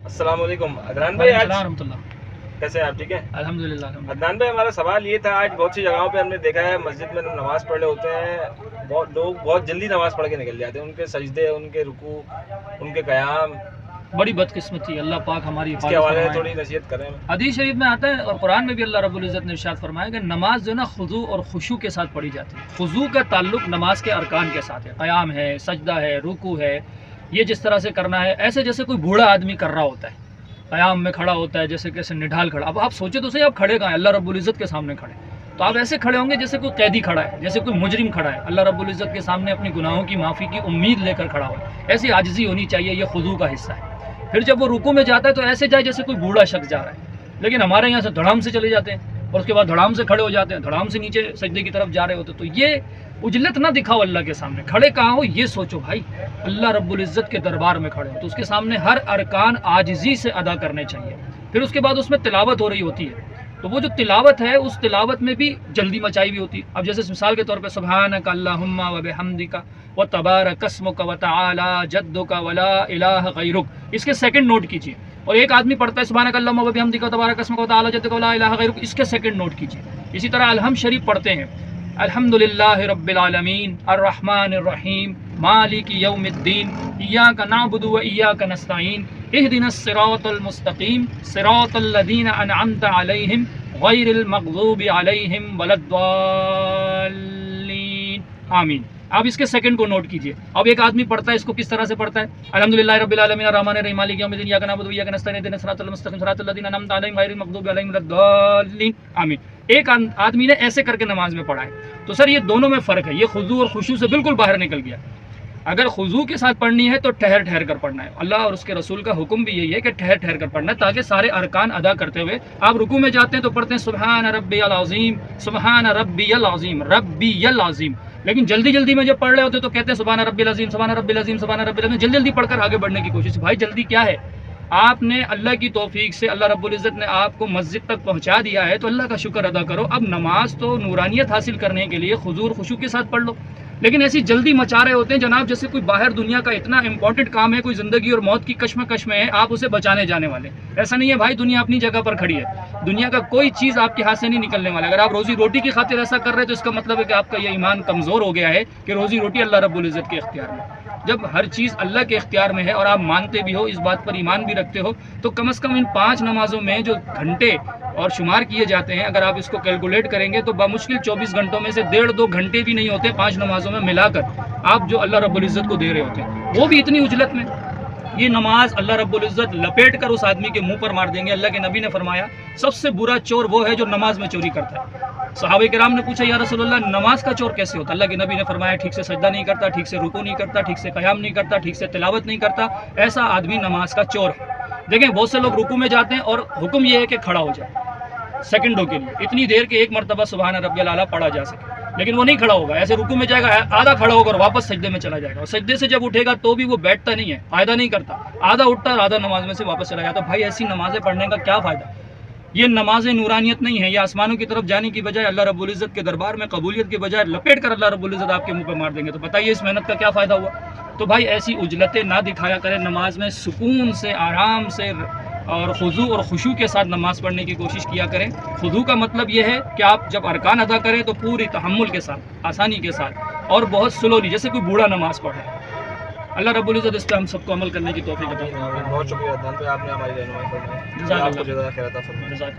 السلام علیکم عدنان بھائی، آج رحمۃ اللہ. کیسے ہیں آپ؟ ٹھیک ہے الحمد للہ. عدنان بھائی، ہمارا سوال یہ تھا، آج بہت سی جگہوں پہ ہم نے دیکھا ہے مسجد میں نماز پڑھ رہے ہوتے ہیں، بہت لوگ بہت جلدی نماز پڑھ کے نکل جاتے ہیں، ان کے سجدے، ان کے رکوع، ان کے قیام، بڑی بدقسمتی. اللہ پاک ہماری اس کے حفاظت حوالے سے فرمائے. تھوڑی نصیحت کریں. حدیث شریف میں آتا ہے اور قرآن میں بھی اللہ رب العزت نے ارشاد فرمایا کہ نماز جو ہے نا خضوع اور خشوع کے ساتھ پڑھی جاتی ہے. خضوع کا تعلق نماز کے ارکان کے ساتھ ہے، قیام ہے، سجدہ ہے، رکوع ہے. یہ جس طرح سے کرنا ہے ایسے جیسے کوئی بوڑھا آدمی کر رہا ہوتا ہے، قیام میں کھڑا ہوتا ہے جیسے کیسے نڈھال کھڑا. اب آپ سوچے تو صحیح، آپ کھڑے کہاں ہیں؟ اللہ رب العزت کے سامنے کھڑے، تو آپ ایسے کھڑے ہوں گے جیسے کوئی قیدی کھڑا ہے، جیسے کوئی مجرم کھڑا ہے، اللہ رب العزت کے سامنے اپنی گناہوں کی معافی کی امید لے کر کھڑا ہو. ایسی عاجزی ہونی چاہیے، یہ خضوع کا حصہ ہے. پھر جب وہ رکوع میں جاتا ہے تو ایسے جائے جیسے کوئی بوڑھا شخص جا رہا ہے. لیکن ہمارے یہاں سے دھڑام سے چلے جاتے ہیں اور اس کے بعد دھڑام سے کھڑے ہو جاتے ہیں، دھڑام سے نیچے سجدے کی طرف جا رہے ہوتے. تو یہ اجلت نہ دکھاؤ اللہ کے سامنے. کھڑے کہاں ہو یہ سوچو بھائی، اللہ رب العزت کے دربار میں کھڑے ہو تو اس کے سامنے ہر ارکان عاجزی سے ادا کرنے چاہیے. پھر اس کے بعد اس میں تلاوت ہو رہی ہوتی ہے، تو وہ جو تلاوت ہے اس تلاوت میں بھی جلدی مچائی ہوئی ہوتی ہے. اب جیسے مثال کے طور پہ سبحانک اللہم وبحمدک وتبارک اسمک وتعالی جدک ولا الہ غیرک، اس کے سیکنڈ نوٹ کیجیے. اور ایک آدمی پڑھتا ہے سبحانک اللہم وبحمدک وتبارک اسمک وتعالی جدک ولا الہ غیرک، اس کے سیکنڈ نوٹ کیجیے. اسی طرح الحمد شریف پڑھتے ہیں، الحمدللہ رب العالمین الرحمن الرحیم مالک یوم الدین ایاک نعبد و ایاک نستعین اہدنا الصراط المستقیم صراط الذین انعمت علیہم غیر المغضوب علیہم ولا الضالین آمین. آپ اس کے سیکنڈ کو نوٹ کیجئے. اب ایک آدمی پڑھتا ہے، اس کو کس طرح سے پڑھتا ہے؟ الحمدللہ رب العالمین الرحمن الرحیم مالک یوم الدین ایاک نعبد و ایاک نستعین اہدنا الصراط المستقیم صراط الذین انعمت علیہم غیر المغضوب علیہم ولا الضالین آمین. ایک آدمی نے ایسے کر کے نماز میں پڑھا ہے. تو سر یہ دونوں میں فرق ہے، یہ خضوع اور خشوع سے بالکل باہر نکل گیا. اگر خضوع کے ساتھ پڑھنی ہے تو ٹھہر ٹھہر کر پڑھنا ہے. اللہ اور اس کے رسول کا حکم بھی یہی ہے کہ ٹھہر ٹھہر کر پڑھنا ہے تاکہ سارے ارکان ادا کرتے ہوئے آپ رکوع میں جاتے ہیں تو پڑھتے ہیں سبحان ربی العظیم سبحان ربی العظیم ربی العظیم. لیکن جلدی جلدی میں جب پڑھ رہے ہوتے تو کہتے ہیں سبحان ربی العظیم سبحان ربی العظیم سبحان ربی العظیم. جلدی جلدی پڑھ کر آگے بڑھنے کی کوشش. بھائی جلدی کیا ہے؟ آپ نے اللہ کی توفیق سے اللہ رب العزت نے آپ کو مسجد تک پہنچا دیا ہے تو اللہ کا شکر ادا کرو. اب نماز تو نورانیت حاصل کرنے کے لیے حضور اور خشوع کے ساتھ پڑھ لو. لیکن ایسی جلدی مچا رہے ہوتے ہیں جناب جیسے کوئی باہر دنیا کا اتنا امپورٹنٹ کام ہے، کوئی زندگی اور موت کی کشمکش میں ہے، آپ اسے بچانے جانے والے. ایسا نہیں ہے بھائی، دنیا اپنی جگہ پر کھڑی ہے، دنیا کا کوئی چیز آپ کے ہاتھ سے نہیں نکلنے والا. اگر آپ روزی روٹی کی خاطر ایسا کر رہے ہیں تو اس کا مطلب ہے کہ آپ کا یہ ایمان کمزور ہو گیا ہے کہ روزی روٹی اللہ رب العزت کے اختیار میں. جب ہر چیز اللہ کے اختیار میں ہے اور آپ مانتے بھی ہو، اس بات پر ایمان بھی رکھتے ہو، تو کم از کم ان 5 نمازوں میں جو گھنٹے اور شمار کیے جاتے ہیں اگر آپ اس کو کیلکولیٹ کریں گے تو بمشکل 24 گھنٹوں میں سے 1.5-2 گھنٹے بھی نہیں ہوتے 5 نمازوں میں ملا کر آپ جو اللہ رب العزت کو دے رہے ہوتے ہیں، وہ بھی اتنی اجلت میں. یہ نماز اللہ رب العزت لپیٹ کر اس آدمی کے منہ پر مار دیں گے. اللہ کے نبی نے فرمایا سب سے برا چور وہ ہے جو نماز میں چوری کرتا ہے. صحابہ کرام نے پوچھا یا رسول اللہ نماز کا چور کیسے ہوتا؟ اللہ کے نبی نے فرمایا ٹھیک سے سجدہ نہیں کرتا، ٹھیک سے رکوع نہیں کرتا، ٹھیک سے قیام نہیں کرتا، ٹھیک سے تلاوت نہیں کرتا، ایسا آدمی نماز کا چور ہے. دیکھیں بہت سے لوگ رکوع میں جاتے ہیں اور حکم یہ ہے کہ کھڑا ہو جائے سیکنڈوں کے لیے، اتنی دیر کہ ایک مرتبہ سبحان ربی الاعلیٰ پڑھا جا سکے. لیکن وہ نہیں کھڑا ہوگا، ایسے رکوع میں جائے گا، آدھا کھڑا ہوگا اور واپس سجدے میں چلا جائے گا. اور سجدے سے جب اٹھے گا تو بھی وہ بیٹھتا نہیں ہے، قاعدہ نہیں کرتا، آدھا اٹھتا اور آدھا نماز میں سے واپس چلا جاتا. بھائی ایسی نمازیں پڑھنے کا کیا فائدہ؟ یہ نمازیں نورانیت نہیں ہیں. یہ آسمانوں کی طرف جانے کی بجائے اللہ رب العزت کے دربار میں قبولیت کے بجائے لپیٹ کر اللہ رب العزت آپ کے منہ پہ مار دیں گے. تو بتائیے اس محنت کا کیا فائدہ ہوا؟ تو بھائی ایسی اجلتیں نہ دکھایا کریں. نماز میں سکون سے، آرام سے اور خضوع اور خشوع کے ساتھ نماز پڑھنے کی کوشش کیا کریں. خضوع کا مطلب یہ ہے کہ آپ جب ارکان ادا کریں تو پوری تحمل کے ساتھ، آسانی کے ساتھ اور بہت سلولی، جیسے کوئی بوڑھا نماز پڑھے. اللہ رب العزت اس پہ ہم سب کو عمل کرنے کی توفیق عطا فرمائے. بہت شکریہ عدنان بھائی، آپ نے ہماری رہنمائی فرمائی. جزاک اللہ. آپ کو جزاک خیر عطا فرمائے.